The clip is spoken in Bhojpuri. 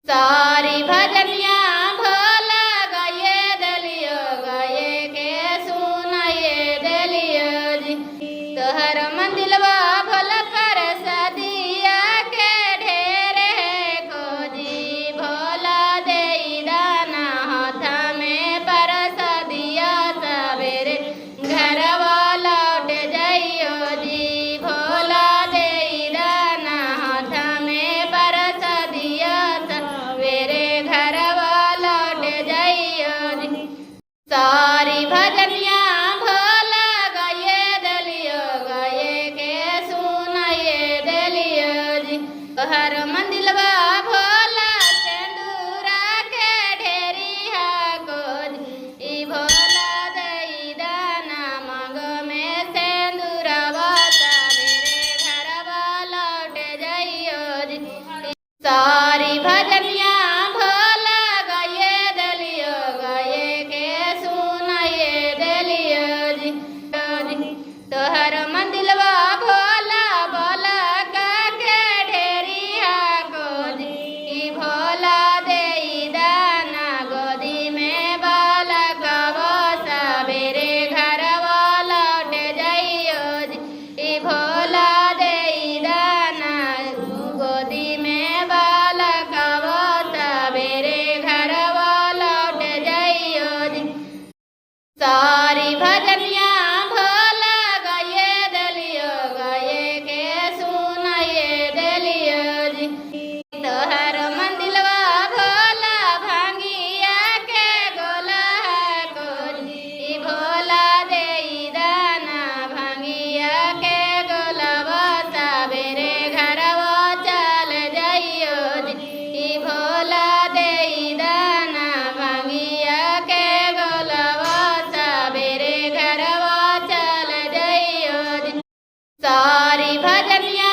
सारी भजनिया भोला गाये दलियो गाये के सुनाये दलियो जी। तोहर मंदिलवा भोला कर सदिया के ढेरे खोजी। भोला देई दाना हाथ में पर सदिया सवेरे घरवा लौट जाइयो जी। भोला देई दाना हाथ में पर सदिया सवेरे घरवा लौट जाइयो जी। सारी भजनिया भोला गाये दलियो गाये के सुनाये दलियो जी। तोहर मंदिलवा भोला सेंदूरा के ढेरिया खोजी। ई भोला दई दाना मांग में सेंदूरवा सवेरे घरवा लौट जाइयो जी। सारी भजनिया भोला गाये दलियो गाये के सुनाये दलियो जी। तोहर मंदिलवा भोला भोला के ढेरिया खोजी। ई भोला देई दाना गोदी में बालकवा सवेरे घरवा लौट जाइयो जी। ई भोला देई दाना गोदी में बालकवा सवेरे घरवा लौट जाइयो जी। सारी भजनिया भोला गाये दलियो गाये के सुनाये दलियो जी। तोहर मंदिलवा भोला भांगिया के गोला है खोजी। ई भोला देई दाना भांगिया के गोलवा सवेरे घरवा चल जाइयो जी। ई भोला देई दाना भांगिया के गोलवा सवेरे घरवा चल जाइयो जी। सारी भजनिया